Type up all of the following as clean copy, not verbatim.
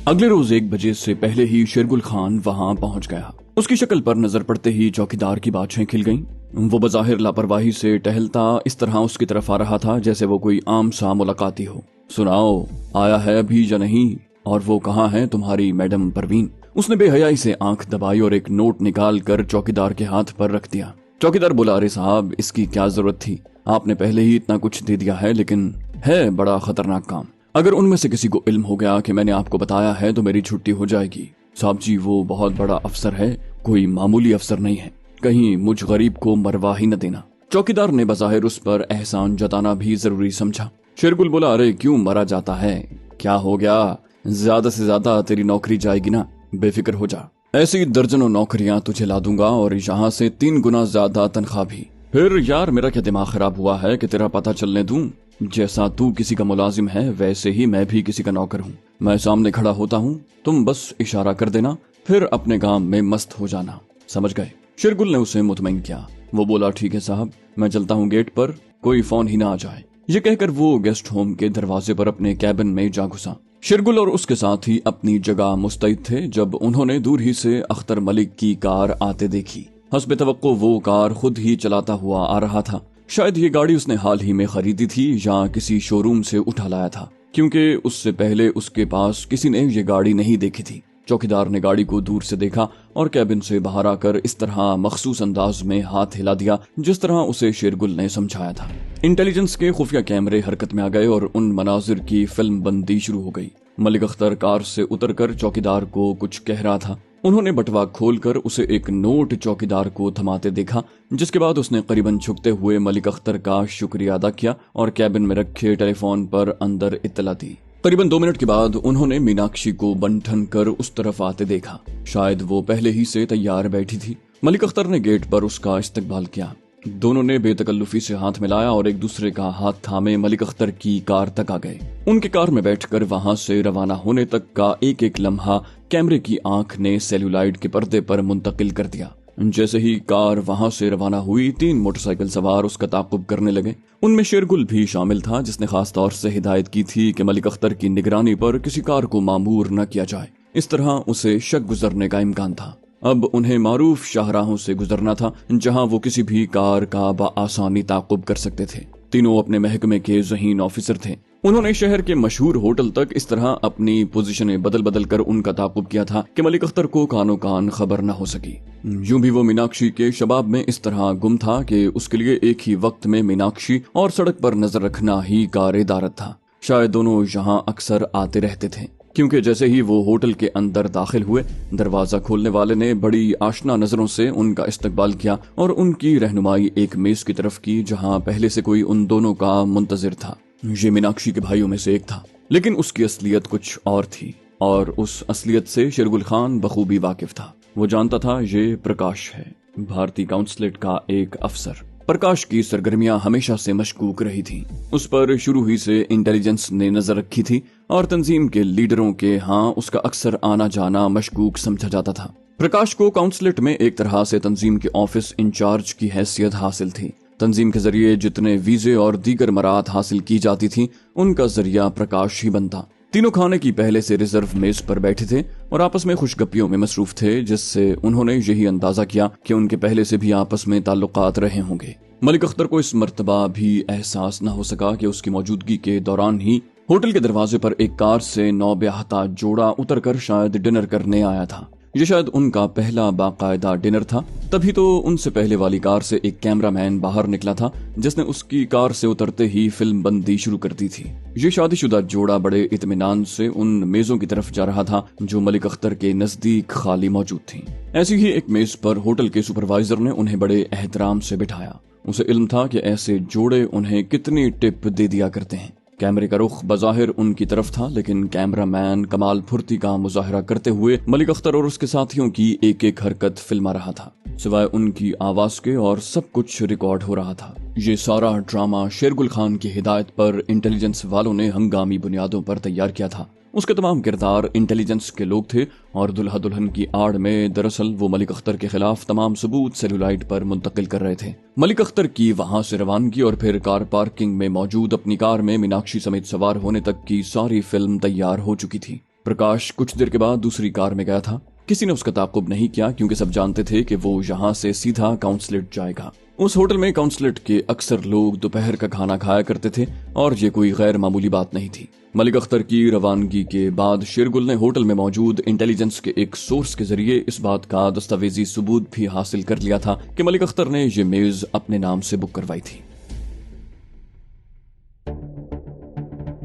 अगले रोज 1 बजे से पहले ही शेरगुल खान वहां पहुंच गया। उसकी शक्ल पर नजर पड़ते ही चौकीदार की बाछें खिल गईं। वो बज़ाहिर लापरवाही से टहलता इस तरह उसकी तरफ आ रहा था जैसे वो कोई आम सा मुलाकाती हो। सुनाओ, आया है अभी या नहीं? और वो कहाँ है तुम्हारी मैडम परवीन? उसने बेहयाई से आंख दबाई और एक नोट निकाल कर चौकीदार के हाथ पर रख दिया। चौकीदार बोला, अरे साहब, इसकी क्या जरूरत थी? आपने पहले ही इतना कुछ दे दिया है, लेकिन है बड़ा खतरनाक काम। अगर उनमें से किसी को इल्म हो गया कि मैंने आपको बताया है तो मेरी छुट्टी हो जाएगी। साहब जी, वो बहुत बड़ा अफसर है, कोई मामूली अफसर नहीं है। कहीं मुझ गरीब को मरवा ही न देना। चौकीदार ने बज़ाहिर उस पर एहसान जताना भी जरूरी समझा। शेरगुल बोला, अरे क्यों मरा जाता है? क्या हो गया? ज्यादा से ज्यादा तेरी नौकरी जाएगी ना, बेफिक्र हो जा। ऐसी दर्जनों नौकरियां तुझे ला दूंगा और यहाँ से 3 गुना ज्यादा तनख्वाह भी। फिर यार, मेरा क्या दिमाग खराब हुआ है कि तेरा पता चलने दूं? जैसा तू किसी का मुलाजिम है वैसे ही मैं भी किसी का नौकर हूँ। मैं सामने खड़ा होता हूँ, तुम बस इशारा कर देना, फिर अपने काम में मस्त हो जाना। समझ गए? शेरगुल ने उसे मुतमईन किया। वो बोला, ठीक है साहब, मैं चलता हूँ गेट पर, कोई फोन ही ना आ जाए। ये कहकर वो गेस्ट होम के दरवाजे पर अपने कैबिन में जा घुसा। शेरगुल और उसके साथ ही अपनी जगह मुस्तैद थे जब उन्होंने दूर ही से अख्तर मलिक की कार आते देखी। हस्बे तवक्को वो कार खुद ही चलाता हुआ आ रहा था। शायद ये गाड़ी उसने हाल ही में खरीदी थी या किसी शोरूम से उठा लाया था, क्योंकि उससे पहले उसके पास किसी ने ये गाड़ी नहीं देखी थी। चौकीदार ने गाड़ी को दूर से देखा और कैबिन से बाहर आकर इस तरह मखसूस अंदाज में हाथ हिला दिया जिस तरह उसे शेरगुल ने समझाया था। इंटेलिजेंस के खुफिया कैमरे हरकत में आ गए और उन मनाजिर की फिल्म बंदी शुरू हो गई। मलिक अख्तर कार से उतरकर चौकीदार को कुछ कह रहा था। उन्होंने बटवा खोलकर उसे एक नोट चौकीदार को थमाते देखा, जिसके बाद उसने करीबन झुकते हुए मलिक अख्तर का शुक्रिया अदा किया और कैबिन में रखे टेलीफोन पर अंदर इत्तला दी। करीबन 2 मिनट के बाद उन्होंने मीनाक्षी को बंठन कर उस तरफ आते देखा। शायद वो पहले ही से तैयार बैठी थी। मलिक अख्तर ने गेट पर उसका इस्तकबाल किया। दोनों ने बेतकल्लुफी से हाथ मिलाया और एक दूसरे का हाथ थामे मलिक अख्तर की कार तक आ गए। उनके कार में बैठकर वहां से रवाना होने तक का एक एक लम्हा कैमरे की आंख ने सेल्यूलाइड के पर्दे पर मुंतकिल कर दिया। जैसे ही कार वहां से रवाना हुई, 3 मोटरसाइकिल सवार उसका ताक़ुब करने लगे। उनमें शेरगुल भी शामिल था, जिसने खास तौर से हिदायत की थी कि मलिक अख्तर की निगरानी पर किसी कार को मामूर न किया जाए। इस तरह उसे शक गुजरने का इम्कान था। अब उन्हें मारूफ शाहराहों से गुजरना था जहां वो किसी भी कार का बआसानी ताक़ुब कर सकते थे। तीनों अपने महकमे के ज़हीन ऑफिसर थे। उन्होंने शहर के मशहूर होटल तक इस तरह अपनी पोजीशनें बदल बदल कर उनका ताक़ुब किया था कि मलिक अख्तर को कानो कान खबर न हो सकी। यूं भी वो मीनाक्षी के शबाब में इस तरह गुम था कि उसके लिए एक ही वक्त में मीनाक्षी और सड़क पर नजर रखना ही कार इदारत था। शायद दोनों यहाँ अक्सर आते रहते थे, क्योंकि जैसे ही वो होटल के अंदर दाखिल हुए, दरवाजा खोलने वाले ने बड़ी आशना नजरों से उनका इस्तकबाल किया और उनकी रहनुमाई एक मेज की तरफ की जहां पहले से कोई उन दोनों का मुंतजिर था। ये मीनाक्षी के भाइयों में से एक था, लेकिन उसकी असलियत कुछ और थी और उस असलियत से शेरगुल खान बखूबी वाकिफ था। वो जानता था ये प्रकाश है, भारतीय काउंसलेट का एक अफसर। प्रकाश की सरगर्मियां हमेशा से मशकूक रही थीं। उस पर शुरू ही से इंटेलिजेंस ने नजर रखी थी और तंजीम के लीडरों के उसका अक्सर आना जाना मशकूक समझा जाता था। प्रकाश को काउंसलेट में एक तरह से तंजीम के ऑफिस इंचार्ज की हैसियत हासिल थी। तंजीम के जरिए जितने वीजे और दीगर मराहत हासिल की जाती थी, उनका जरिया प्रकाश ही बनता। तीनों खाने की पहले से रिजर्व मेज पर बैठे थे और आपस में खुशगपियों में मसरूफ थे, जिससे उन्होंने यही अंदाजा किया कि उनके पहले से भी आपस में ताल्लुकात रहे होंगे। मलिक अख्तर को इस मर्तबा भी एहसास न हो सका कि उसकी मौजूदगी के दौरान ही होटल के दरवाजे पर एक कार से नौब्याहता जोड़ा उतरकर शायद डिनर करने आया था। ये शायद उनका पहला बाकायदा डिनर था। तभी तो उनसे पहले वाली कार से एक कैमरामैन बाहर निकला था, जिसने उसकी कार से उतरते ही फिल्म बंदी शुरू कर दी थी। ये शादीशुदा जोड़ा बड़े इत्मीनान से उन मेजों की तरफ जा रहा था जो मलिक अख्तर के नजदीक खाली मौजूद थी। ऐसी ही एक मेज पर होटल के सुपरवाइजर ने उन्हें बड़े एहतराम से बिठाया। उसे इल्म था कि ऐसे जोड़े उन्हें कितनी टिप दे दिया करते हैं। कैमरे का रुख बज़ाहिर उनकी तरफ था, लेकिन कैमरामैन कमाल फुर्ती का मुजाहरा करते हुए मलिक अख्तर और उसके साथियों की एक एक हरकत फिल्मा रहा था। सिवाय उनकी आवाज के और सब कुछ रिकॉर्ड हो रहा था। ये सारा ड्रामा शेरगुल खान की हिदायत पर इंटेलिजेंस वालों ने हंगामी बुनियादों पर तैयार किया था। उसके तमाम किरदार इंटेलिजेंस के लोग थे और दुल्हा दुल्हन की आड़ में दरअसल वो मलिक अख्तर के खिलाफ तमाम सबूत सेलुलाइट पर मुंतकिल कर रहे थे। मलिक अख्तर की वहां से रवानगी और फिर कार पार्किंग में मौजूद अपनी कार में मीनाक्षी समेत सवार होने तक की सारी फिल्म तैयार हो चुकी थी। प्रकाश कुछ देर के बाद दूसरी कार में गया था। किसी ने उसका ताक़ुब नहीं किया क्योंकि सब जानते थे कि वो यहाँ से सीधा काउंसलेट जाएगा। उस होटल में काउंसलेट के अक्सर लोग दोपहर का खाना खाया करते थे और ये कोई गैर मामूली बात नहीं थी। मलिक अख्तर की रवानगी के बाद शेरगुल ने होटल में मौजूद इंटेलिजेंस के एक सोर्स के जरिए इस बात का दस्तावेजी सबूत भी हासिल कर लिया था कि मलिक अख्तर ने ये मेज अपने नाम से बुक करवाई थी।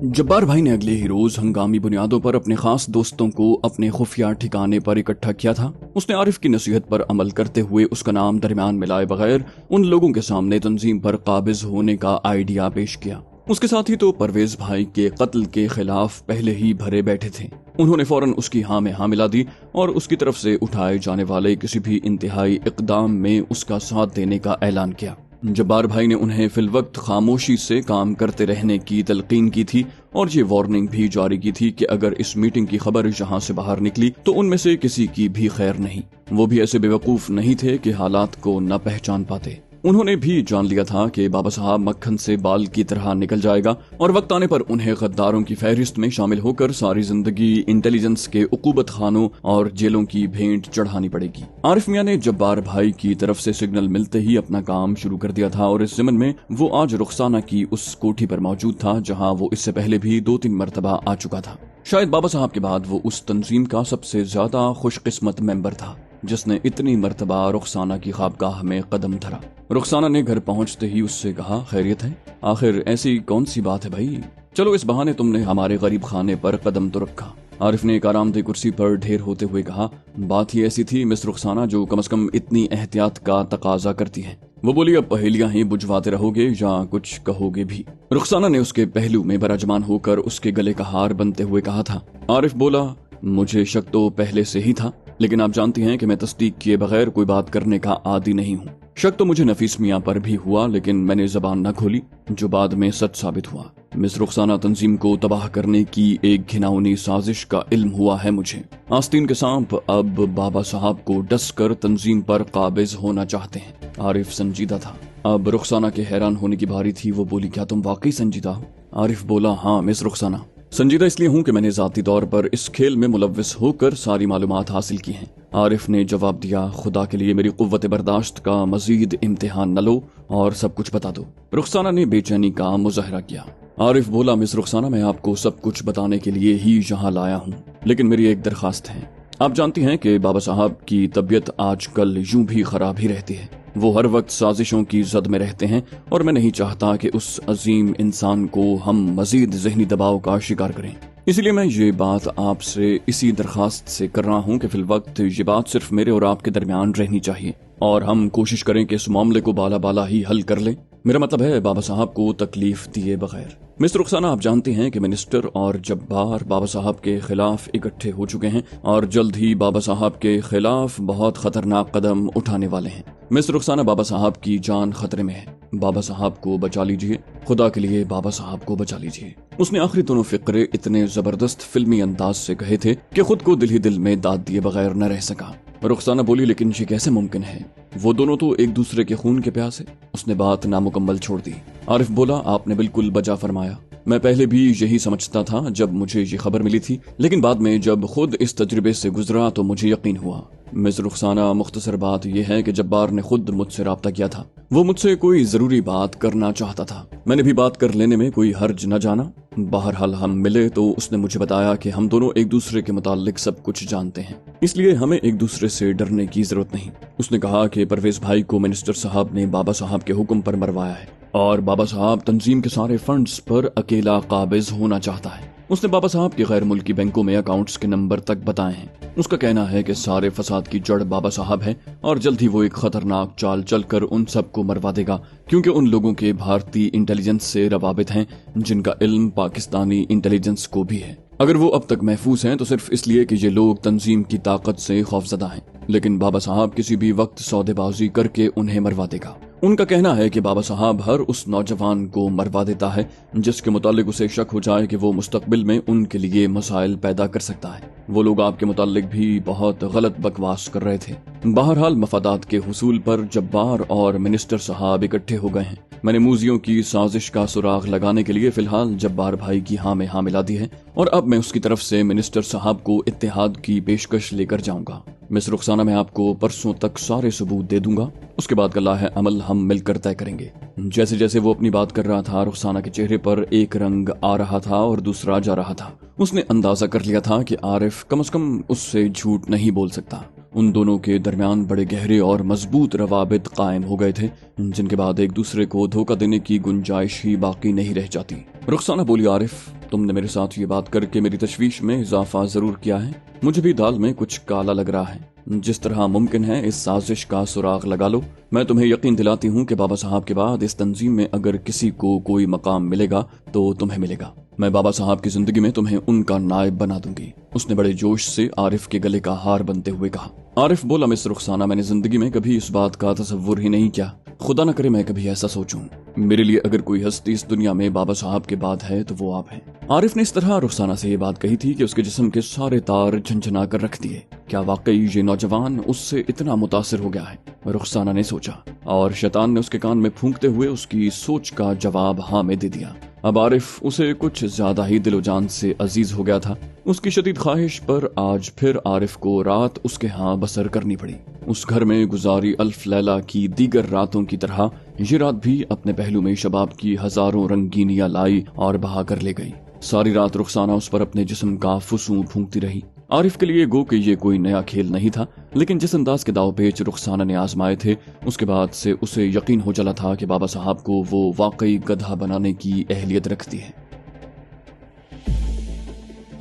जब्बार भाई ने अगले ही रोज हंगामी बुनियादों पर अपने खास दोस्तों को अपने खुफिया ठिकाने पर इकट्ठा किया था। उसने आरिफ की नसीहत पर अमल करते हुए उसका नाम दरमियान में लाए बगैर उन लोगों के सामने तंजीम पर काबिज होने का आइडिया पेश किया। उसके साथ ही तो परवेज भाई के कत्ल के खिलाफ पहले ही भरे बैठे थे। उन्होंने फौरन उसकी हाँ में हाँ मिला दी और उसकी तरफ से उठाए जाने वाले किसी भी इंतहाई इकदाम में उसका साथ देने का ऐलान किया। जब्बार भाई ने उन्हें फिलवक्त खामोशी से काम करते रहने की तलकीन की थी और ये वार्निंग भी जारी की थी कि अगर इस मीटिंग की खबर यहाँ से बाहर निकली तो उनमें से किसी की भी खैर नहीं। वो भी ऐसे बेवकूफ नहीं थे कि हालात को न पहचान पाते। उन्होंने भी जान लिया था कि बाबा साहब मक्खन से बाल की तरह निकल जाएगा और वक्त आने पर उन्हें गद्दारों की फहरिस्त में शामिल होकर सारी जिंदगी इंटेलिजेंस के उकूबत खानों और जेलों की भेंट चढ़ानी पड़ेगी। आरिफ मियां ने जब्बार भाई की तरफ से सिग्नल मिलते ही अपना काम शुरू कर दिया था और इस ज़मन में वो आज रुखसाना की उस कोठी पर मौजूद था जहाँ वो इससे पहले भी 2-3 मरतबा आ चुका था। शायद बाबा साहब के बाद वो उस तंजीम का सबसे ज्यादा खुशकिस्मत मेंबर था जिसने इतनी मर्तबा रुखसाना की ख्वाबगाह में कदम धरा। रुखसाना ने घर पहुंचते ही उससे कहा, खैरियत है? आखिर ऐसी कौन सी बात है भाई? चलो इस बहाने तुमने हमारे गरीब खाने पर कदम तो रखा। आरिफ ने एक आरामदेह कुर्सी पर ढेर होते हुए कहा, बात ही ऐसी थी मिस रुखसाना जो कम से कम इतनी एहतियात का तकाजा करती है। वो बोली, अब पहेलियां ही बुझवाते रहोगे या कुछ कहोगे भी? रुखसाना ने उसके पहलू में बराजमान होकर उसके गले का हार बनते हुए कहा था। आरिफ बोला, मुझे शक तो पहले से ही था, लेकिन आप जानती हैं कि मैं तस्दीक किए बगैर कोई बात करने का आदी नहीं हूँ। शक तो मुझे नफीस मियाँ पर भी हुआ, लेकिन मैंने जबान न खोली, जो बाद में सच साबित हुआ। मिस रुखसाना तंजीम को तबाह करने की एक घिनौनी साजिश का इल्म हुआ है मुझे। आस्तीन के सांप अब बाबा साहब को डस कर तंजीम पर काबिज होना चाहते हैं। आरिफ संजीदा था। अब रुखसाना के हैरान होने की बारी थी। वो बोली, क्या तुम वाकई संजीदा हो? आरिफ बोला, हाँ मिस रुखसाना, संजीदा इसलिए हूँ कि मैंने जाती तौर पर इस खेल में मुलव्विस होकर सारी मालूमात हासिल की हैं। आरिफ ने जवाब दिया, खुदा के लिए मेरी कुव्वत बर्दाश्त का मजीद इम्तिहान न लो और सब कुछ बता दो। रुखसाना ने बेचैनी का मुजाहरा किया। आरिफ बोला, मिस रुखसाना, मैं आपको सब कुछ बताने के लिए ही यहाँ लाया हूँ, लेकिन मेरी एक दरखास्त है। आप जानती हैं कि बाबा साहब की तबीयत आजकल यूं भी खराब ही रहती है। वो हर वक्त साजिशों की जद में रहते हैं और मैं नहीं चाहता कि उस अजीम इंसान को हम मजीद ज़हनी दबाव का शिकार करें। इसलिए मैं ये बात आपसे इसी दरखास्त से कर रहा हूँ कि फिल वक्त ये बात सिर्फ मेरे और आपके दरमियान रहनी चाहिए और हम कोशिश करें कि इस मामले को बाला बाला ही हल कर लें। मेरा मतलब है बाबा साहब को तकलीफ दिए बगैर। मिस रुखसाना, आप जानती हैं कि मिनिस्टर और जब्बार बाबा साहब के खिलाफ इकट्ठे हो चुके हैं और जल्द ही बाबा साहब के खिलाफ बहुत खतरनाक कदम उठाने वाले हैं। मिस रुखसाना, बाबा साहब की जान खतरे में है। बाबा साहब को बचा लीजिए, खुदा के लिए बाबा साहब को बचा लीजिए। उसने आखिरी दोनों फिक्रे इतने जबरदस्त फिल्मी अंदाज से कहे थे कि खुद को दिल ही दिल में दाद दिए बगैर न रह सका। रुखसाना बोली, लेकिन ये कैसे मुमकिन है? वो दोनों तो एक दूसरे के खून के प्यासे। उसने बात नामुकम्मल छोड़ दी। आरिफ बोला, आपने बिल्कुल बजा फरमाया। मैं पहले भी यही समझता था जब मुझे ये खबर मिली थी, लेकिन बाद में जब खुद इस तजुर्बे से गुजरा तो मुझे यकीन हुआ। मिस रुखसाना, मुख्तसर बात यह है कि जब्बार ने खुद मुझसे राब्ता किया था। वो मुझसे कोई जरूरी बात करना चाहता था। मैंने भी बात कर लेने में कोई हर्ज न जाना। बहरहाल हम मिले तो उसने मुझे बताया कि हम दोनों एक दूसरे के मुताल्लिक सब कुछ जानते हैं, इसलिए हमें एक दूसरे से डरने की जरूरत नहीं। उसने कहा कि परवेज भाई को मिनिस्टर साहब ने बाबा साहब के हुक्म पर मरवाया है और बाबा साहब तंजीम के सारे फंड्स पर अकेला काबिज होना चाहता है। उसने बाबा साहब के गैर मुल्की बैंकों में अकाउंट्स के नंबर तक बताए हैं। उसका कहना है कि सारे फसाद की जड़ बाबा साहब है और जल्द ही वो एक खतरनाक चाल चलकर उन सबको मरवा देगा, क्योंकि उन लोगों के भारतीय इंटेलिजेंस से रवाबित हैं जिनका इल्म पाकिस्तानी इंटेलिजेंस को भी है। अगर वो अब तक महफूज हैं तो सिर्फ इसलिए कि ये लोग तंजीम की ताकत से खौफजदा हैं, लेकिन बाबा साहब किसी भी वक्त सौदेबाजी करके उन्हें मरवा देगा। उनका कहना है कि बाबा साहब हर उस नौजवान को मरवा देता है जिसके मुतालिक उसे शक हो जाए कि वो मुस्तकबिल में उनके लिए मसाइल पैदा कर सकता है। वो लोग आपके मुतालिक भी बहुत गलत बकवास कर रहे थे। बहरहाल मफादात के हुसूल पर जब्बार और मिनिस्टर साहब इकट्ठे हो गए हैं। मैंने मूजियों की साजिश का सुराग लगाने के लिए फिलहाल जब्बार भाई की हाँ में हाँ मिला दी है और अब मैं उसकी तरफ से मिनिस्टर साहब को इत्तेहाद की पेशकश लेकर जाऊंगा। मिस रुखसाना, मैं आपको परसों तक सारे सबूत दे दूंगा, उसके बाद का लाहे अमल हम मिलकर तय करेंगे। जैसे जैसे वो अपनी बात कर रहा था, रुखसाना के चेहरे पर एक रंग आ रहा था और दूसरा जा रहा था। उसने अंदाजा कर लिया था कि आरिफ कम से कम उससे झूठ नहीं बोल सकता। उन दोनों के दरमियान बड़े गहरे और मजबूत रवाबित कायम हो गए थे, जिनके बाद एक दूसरे को धोखा देने की गुंजाइश ही बाकी नहीं रह जाती। रुखसाना बोली, आरिफ, तुमने मेरे साथ ये बात करके मेरी तशवीश में इजाफा जरूर किया है। मुझे भी दाल में कुछ काला लग रहा है। जिस तरह मुमकिन है इस साजिश का सुराग लगा लो। मैं तुम्हें यकीन दिलाती हूँ कि बाबा साहब के बाद इस तंजीम में अगर किसी को कोई मकाम मिलेगा तो तुम्हें मिलेगा। मैं बाबा साहब की जिंदगी में तुम्हें उनका नायब बना दूंगी। उसने बड़े जोश से आरिफ के गले का हार बनते हुए कहा। आरिफ बोला, मिस रुखसाना, मैंने जिंदगी में कभी इस बात का तसव्वुर ही नहीं किया। खुदा न करे मैं कभी ऐसा सोचूं। मेरे लिए अगर कोई हस्ती इस दुनिया में बाबा साहब के बाद है तो वो आप हैं। आरिफ ने इस तरह रुखसाना से ये बात कही थी कि उसके जिस्म के सारे तार झंझना कर रख दिए। क्या वाकई ये नौजवान उससे इतना मुतासिर हो गया है? रुखसाना ने सोचा और शैतान ने उसके कान में फूंकते हुए उसकी सोच का जवाब हाँ में दे दिया। अब आरिफ उसे कुछ ज्यादा ही दिलो जान से अजीज हो गया था। उसकी शदीद ख्वाहिश पर आज फिर आरिफ को रात उसके यहाँ बसर करनी पड़ी। उस घर में गुजारी अल्फ लैला की दीगर रातों की तरह ये रात भी अपने पहलू में शबाब की हजारों रंगीनियां लाई और बहा कर ले गई। सारी रात रुखसाना उस पर अपने जिस्म का फुसूं फूंकती रही। आरिफ के लिए गो कि ये कोई नया खेल नहीं था, लेकिन जिस अंदाज के दाव पेच रुखसाना ने आजमाए थे उसके बाद से उसे यकीन हो चला था कि बाबा साहब को वो वाकई गधा बनाने की अहलियत रखती है।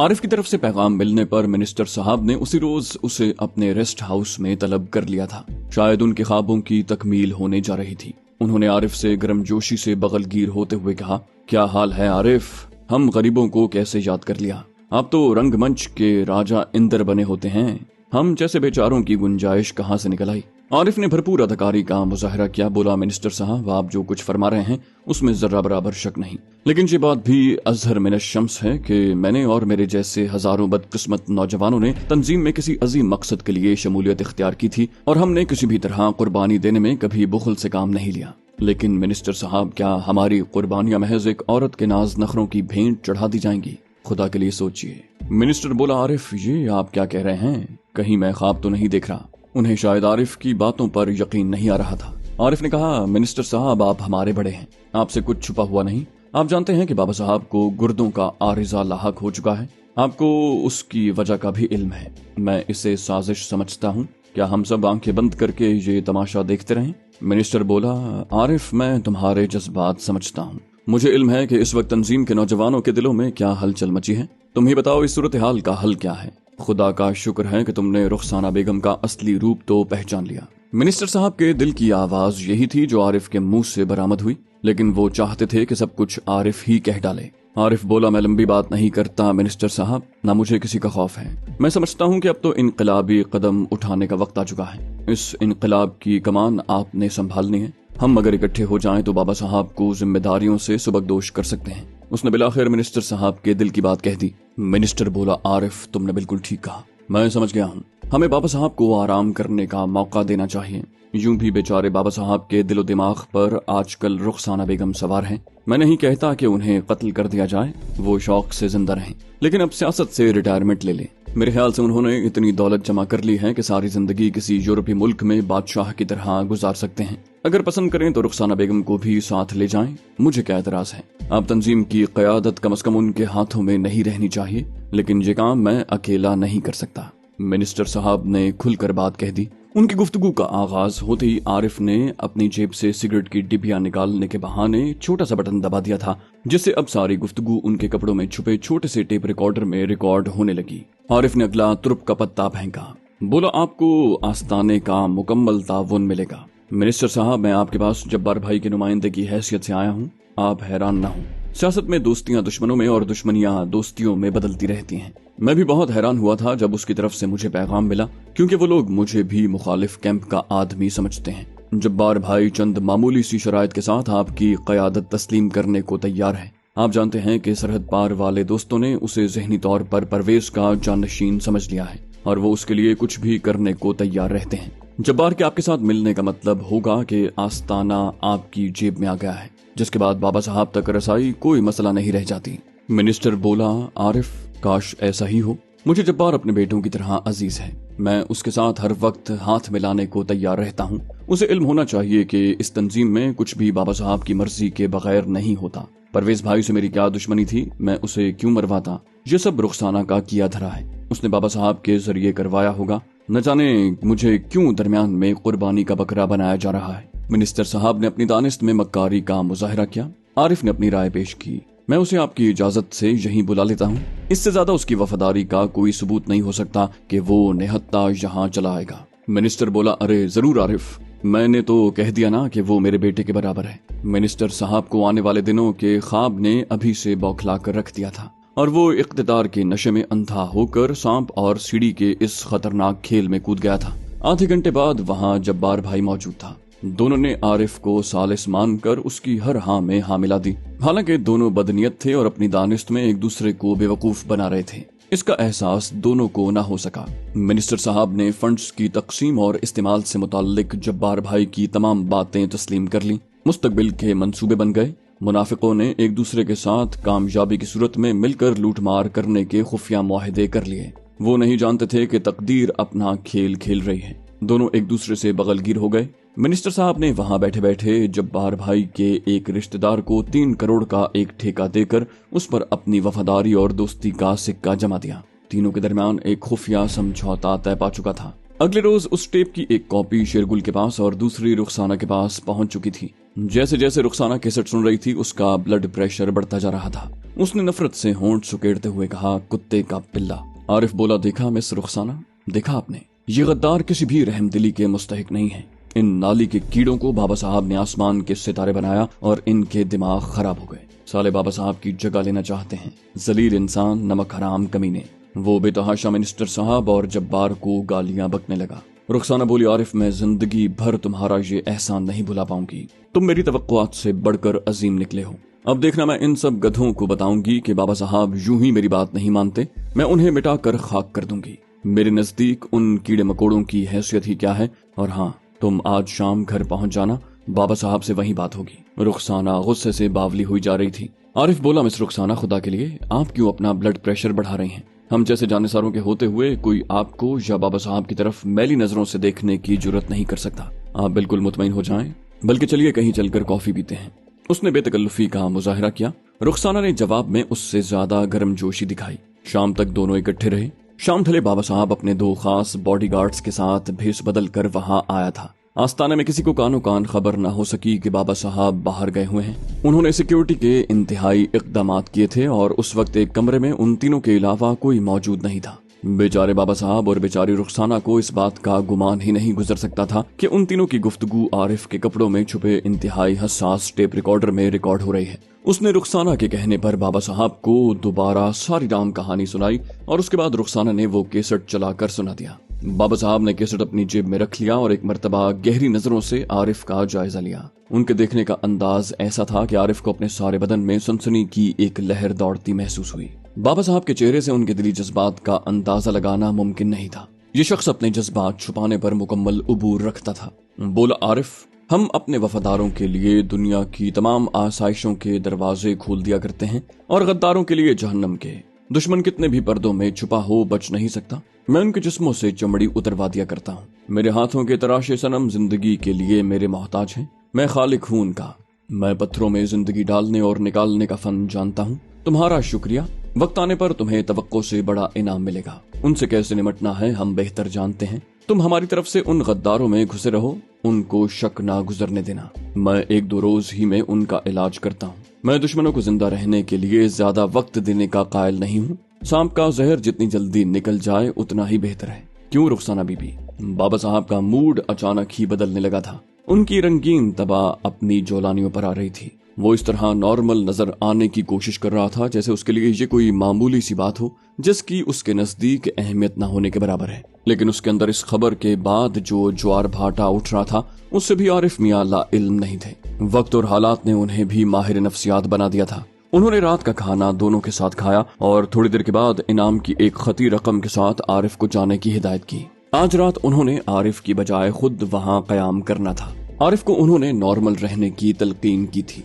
आरिफ की तरफ से पैगाम मिलने पर मिनिस्टर साहब ने उसी रोज उसे अपने रेस्ट हाउस में तलब कर लिया था। शायद उनके ख्वाबों की तकमील होने जा रही थी। उन्होंने आरिफ से गर्मजोशी से बगलगीर होते हुए कहा, क्या हाल है आरिफ? हम गरीबों को कैसे याद कर लिया? आप तो रंगमंच के राजा इंदर बने होते हैं। हम जैसे बेचारों की गुंजाइश कहाँ से निकल आई? आरिफ ने भरपूर अदाकारी का मुजाहरा किया। बोला, मिनिस्टर साहब, आप जो कुछ फरमा रहे हैं उसमें जर्रा बराबर शक नहीं, लेकिन ये बात भी अजहर मिन शम्स है कि मैंने और मेरे जैसे हजारों बदकिस्मत नौजवानों ने तंजीम में किसी अजीम मकसद के लिए शमूलियत इख्तियार की थी और हमने किसी भी तरह कुर्बानी देने में कभी बुखल से काम नहीं लिया। लेकिन मिनिस्टर साहब, क्या हमारी कुर्बानियां महज एक औरत के नाज नखरों की भेंट चढ़ा दी जाएंगी? खुदा के लिए सोचिए। मिनिस्टर बोला, आरिफ, ये आप क्या कह रहे हैं? कहीं मैं ख्वाब तो नहीं देख रहा? उन्हें शायद आरिफ की बातों पर यकीन नहीं आ रहा था। आरिफ ने कहा, मिनिस्टर साहब, आप हमारे बड़े हैं, आपसे कुछ छुपा हुआ नहीं। आप जानते हैं कि बाबा साहब को गुर्दों का आरिजा लाहक हो चुका है। आपको उसकी वजह का भी इल्म है। मैं इसे साजिश समझता हूँ। क्या हम सब आंखें बंद करके ये तमाशा देखते रहें? मिनिस्टर बोला, आरिफ, मैं तुम्हारे जज्बात समझता हूँ। मुझे इल्म है कि इस वक्त तंजीम के नौजवानों के दिलों में क्या हलचल मची है। तुम ही बताओ, इस सूरत हाल का हल क्या है? खुदा का शुक्र है कि तुमने रुखसाना बेगम का असली रूप तो पहचान लिया। मिनिस्टर साहब के दिल की आवाज यही थी जो आरिफ के मुंह से बरामद हुई, लेकिन वो चाहते थे कि सब कुछ आरिफ ही कह डाले। आरिफ बोला, मैं लंबी बात नहीं करता मिनिस्टर साहब, ना मुझे किसी का खौफ है। मैं समझता हूँ कि अब तो इनकलाबी कदम उठाने का वक्त आ चुका है। इस इनकलाब की कमान आपने संभालनी है। हम अगर इकट्ठे हो जाएं तो बाबा साहब को जिम्मेदारियों से सुबकदोश कर सकते हैं। उसने बिलाखिर मिनिस्टर साहब के दिल की बात कह दी। मिनिस्टर बोला, आरिफ, तुमने बिल्कुल ठीक कहा। मैं समझ गया हूँ। हमें बाबा साहब को आराम करने का मौका देना चाहिए। यूं भी बेचारे बाबा साहब के दिलो दिमाग पर आजकल रुखसाना बेगम सवार हैं। मैं नहीं कहता कि उन्हें कत्ल कर दिया जाए, वो शौक से जिंदा रहें, लेकिन अब सियासत से रिटायरमेंट ले लें। मेरे ख्याल से उन्होंने इतनी दौलत जमा कर ली है कि सारी जिंदगी किसी यूरोपीय मुल्क में बादशाह की तरह गुजार सकते हैं। अगर पसंद करें तो रुखसाना बेगम को भी साथ ले जाएं, मुझे क्या एतराज है। आप तंजीम की क़यादत कम से कम उनके हाथों में नहीं रहनी चाहिए, लेकिन ये काम मैं अकेला नहीं कर सकता। मिनिस्टर साहब ने खुलकर बात कह दी। उनकी गुफ्तगू का आगाज होते ही आरिफ ने अपनी जेब से सिगरेट की डिबिया निकालने के बहाने छोटा सा बटन दबा दिया था, जिससे अब सारी गुफ्तगू उनके कपड़ों में छुपे छोटे से टेप रिकॉर्डर में रिकॉर्ड होने लगी। आरिफ ने अगला तुरुप का पत्ता फेंका। बोला, आपको आस्ताने का मुकम्मल ताउन मिलेगा। मिनिस्टर साहब, मैं आपके पास जब्बार भाई के नुमाइंदे की हैसियत से आया हूँ। आप हैरान ना हो। सियासत में दोस्तियां दुश्मनों में और दुश्मनियां दोस्तियों में बदलती रहती हैं। मैं भी बहुत हैरान हुआ था जब उसकी तरफ से मुझे पैगाम मिला, क्योंकि वो लोग मुझे भी मुखालिफ कैंप का आदमी समझते हैं। जब्बार भाई चंद मामूली सी शराइत के साथ आपकी क़यादत तस्लीम करने को तैयार है। आप जानते हैं कि सरहद पार वाले दोस्तों ने उसे ज़हनी तौर पर परवेज का जानशीन समझ लिया है और वो उसके लिए कुछ भी करने को तैयार रहते हैं। जब्बार के आपके साथ मिलने का मतलब होगा कि आस्ताना आपकी जेब में आ गया है, जिसके बाद बाबा साहब तक रसाई कोई मसला नहीं रह जाती। मिनिस्टर बोला, आरिफ काश ऐसा ही हो। मुझे जब्बार अपने बेटों की तरह अजीज है। मैं उसके साथ हर वक्त हाथ मिलाने को तैयार रहता हूँ। उसे इल्म होना चाहिए कि इस तंजीम में कुछ भी बाबा साहब की मर्जी के बगैर नहीं होता। परवेज भाई से मेरी क्या दुश्मनी थी, मैं उसे क्यों मरवाता? ये सब रुखसाना का किया धरा है, उसने बाबा साहब के जरिए करवाया होगा। न जाने मुझे क्यों दरमियान में कुर्बानी का बकरा बनाया जा रहा है। मिनिस्टर साहब ने अपनी दानिस्त में मक्कारी का मुजाहिरा किया। आरिफ ने अपनी राय पेश की। मैं उसे आपकी इजाजत से यहीं बुला लेता हूँ। इससे ज्यादा उसकी वफादारी का कोई सबूत नहीं हो सकता कि वो निहत्ता यहाँ चला आएगा। मिनिस्टर बोला, अरे जरूर आरिफ, मैंने तो कह दिया ना कि वो मेरे बेटे के बराबर है। मिनिस्टर साहब को आने वाले दिनों के ख्वाब ने अभी से बौखला कर रख दिया था और वो इख्तिदार के नशे में अंधा होकर सांप और सीढ़ी के इस खतरनाक खेल में कूद गया था। आधे घंटे बाद वहाँ जब्बार भाई मौजूद था। दोनों ने आरिफ को सालिस मानकर उसकी हर हाँ में हाँ मिला दी। हालांकि दोनों बदनीयत थे और अपनी दानिस्त में एक दूसरे को बेवकूफ बना रहे थे। इसका एहसास दोनों को न हो सका। मिनिस्टर साहब ने फंड्स की तकसीम और इस्तेमाल से मुताल्लिक जब्बार भाई की तमाम बातें तस्लीम कर ली। मुस्तकबिल के मंसूबे बन गए। मुनाफिकों ने एक दूसरे के साथ कामयाबी की सूरत में मिलकर लूटमार करने के खुफिया मुआहदे कर लिए। वो नहीं जानते थे कि तकदीर अपना खेल खेल रही है। दोनों एक दूसरे से बगलगीर हो गए। मिनिस्टर साहब ने वहां बैठे बैठे जब्बार भाई के एक रिश्तेदार को 3 करोड़ का एक ठेका देकर उस पर अपनी वफादारी और दोस्ती का सिक्का जमा दिया। तीनों के दरमियान एक खुफिया समझौता तय पा चुका था। अगले रोज उस टेप की एक कॉपी शेरगुल के पास और दूसरी रुखसाना के पास पहुंच चुकी थी। जैसे जैसे रुखसाना कैसेट सुन रही थी, उसका ब्लड प्रेशर बढ़ता जा रहा था। उसने नफरत से होंठ सुकेड़ते हुए कहा, कुत्ते का पिल्ला। आरिफ बोला, देखा मिस रुखसाना, देखा आपने, ये गद्दार किसी भी रहमदिली के मुस्तहिक नहीं है। इन नाली के कीड़ों को बाबा साहब ने आसमान के सितारे बनाया और इनके दिमाग खराब हो गए। साले बाबा साहब की जगह लेना चाहते हैं। जलील इंसान, नमक हराम कमीने। वो बेतहाशा मिनिस्टर साहब और जब्बार को गालियां बकने लगा। रुखसाना बोली, आरिफ, मैं जिंदगी भर तुम्हारा ये एहसान नहीं भुला पाऊंगी। तुम मेरी तवक्कुआत से बढ़कर अजीम निकले हो। अब देखना, मैं इन सब गधों को बताऊंगी कि बाबा साहब यूं ही मेरी बात नहीं मानते। मैं उन्हें मिटा कर खाक कर दूंगी। मेरे नजदीक उन कीड़े मकोड़ों की हैसियत ही क्या है। और हाँ, तुम आज शाम घर पहुंच जाना, बाबा साहब से वहीं बात होगी। रुखसाना गुस्से से बावली हुई जा रही थी। आरिफ बोला, मिस रुखसाना, खुदा के लिए आप क्यों अपना ब्लड प्रेशर बढ़ा रही हैं? हम जैसे जानेसारों के होते हुए कोई आपको या बाबा साहब की तरफ मैली नजरों से देखने की जुर्रत नहीं कर सकता। आप बिल्कुल मुतमईन हो जाएं, बल्कि चलिए कहीं चलकर कॉफी पीते हैं। उसने बेतकल्लुफी का मुजाहिरा किया। रुखसाना ने जवाब में उससे ज्यादा गर्मजोशी दिखाई। शाम तक दोनों इकट्ठे रहे। शाम ढले बाबा साहब अपने 2 खास बॉडीगार्ड्स के साथ भेष बदल कर वहां आया था। आस्ताने में किसी को कानो कान खबर न हो सकी कि बाबा साहब बाहर गए हुए हैं। उन्होंने सिक्योरिटी के इंतहाई इक़दामात किए थे और उस वक्त एक कमरे में उन तीनों के अलावा कोई मौजूद नहीं था। बेचारे बाबा साहब और बेचारी रुखसाना को इस बात का गुमान ही नहीं गुजर सकता था कि उन तीनों की गुफ्तगू आरिफ के कपड़ों में छुपे इंतहाई हसास टेप रिकॉर्डर में रिकॉर्ड हो रही है। उसने रुखसाना के कहने पर बाबा साहब को दोबारा सारी राम कहानी सुनाई और उसके बाद रुखसाना ने वो केसट चलाकर सुना दिया। बाबा साहब ने केसट अपनी जेब में रख लिया और एक मर्तबा गहरी नजरों से आरिफ का जायजा लिया। उनके देखने का अंदाज ऐसा था कि आरिफ को अपने सारे बदन में सनसनी की एक लहर दौड़ती महसूस हुई। बाबा साहब के चेहरे से उनके दिली जज्बात का अंदाजा लगाना मुमकिन नहीं था। ये शख्स अपने जज्बात छुपाने पर मुकम्मल उबूर रखता था। बोला, आरिफ, हम अपने वफादारों के लिए दुनिया की तमाम आसाइशों के दरवाजे खोल दिया करते हैं और गद्दारों के लिए जहन्नम के। दुश्मन कितने भी पर्दों में छुपा हो, बच नहीं सकता। मैं उनके जिस्मों से चमड़ी उतरवा दिया करता हूँ। मेरे हाथों के तराशे सनम जिंदगी के लिए मेरे मोहताज हैं। मैं खालिक हूँ उनका। मैं पत्थरों में जिंदगी डालने और निकालने का फन जानता हूँ। तुम्हारा शुक्रिया। वक्त आने पर तुम्हें तवक्को से बड़ा इनाम मिलेगा। उनसे कैसे निमटना है हम बेहतर जानते हैं। तुम हमारी तरफ से उन गद्दारों में घुसे रहो, उनको शक ना गुजरने देना। मैं 1-2 रोज ही में उनका इलाज करता हूँ। मैं दुश्मनों को जिंदा रहने के लिए ज्यादा वक्त देने का कायल नहीं हूँ। सांप का जहर जितनी जल्दी निकल जाए उतना ही बेहतर है। क्यों रुखसाना बीबी? बाबा साहब का मूड अचानक ही बदलने लगा था। उनकी रंगीन तबा अपनी जोलानियों पर आ रही थी। वो इस तरह नॉर्मल नजर आने की कोशिश कर रहा था जैसे उसके लिए ये कोई मामूली सी बात हो जिसकी उसके नजदीक अहमियत न होने के बराबर है। लेकिन उसके अंदर इस खबर के बाद जो ज्वार भाटा उठ रहा था उससे भी आरिफ मियां ला इल्म नहीं थे। वक्त और हालात ने उन्हें भी माहिर नफ्सियात बना दिया था। उन्होंने रात का खाना दोनों के साथ खाया और थोड़ी देर के बाद इनाम की एक खती रकम के साथ आरिफ को जाने की हिदायत की। آج رات انہوں نے عارف کی بجائے خود وہاں قیام کرنا تھا۔ عارف کو انہوں نے نارمل رہنے کی تلقین کی تھی۔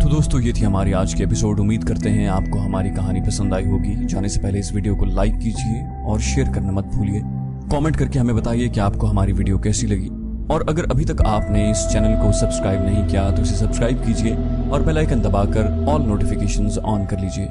تو دوستو یہ تھی ہماری آج کی ایپیسوڈ۔ امید کرتے ہیں آپ کو ہماری کہانی پسند آئی ہوگی۔ جانے سے پہلے اس ویڈیو کو لائک کیجئے اور شیئر کرنا مت بھولیے۔ کامنٹ کر کے ہمیں بتائیے کہ آپ کو ہماری ویڈیو کیسی لگی، اور اگر ابھی تک آپ نے اس چینل کو سبسکرائب نہیں کیا تو اسے سبسکرائب کیجئے اور بیل آئیکن دبا کر آل نوٹیفیکیشنز آن کر لیجئے۔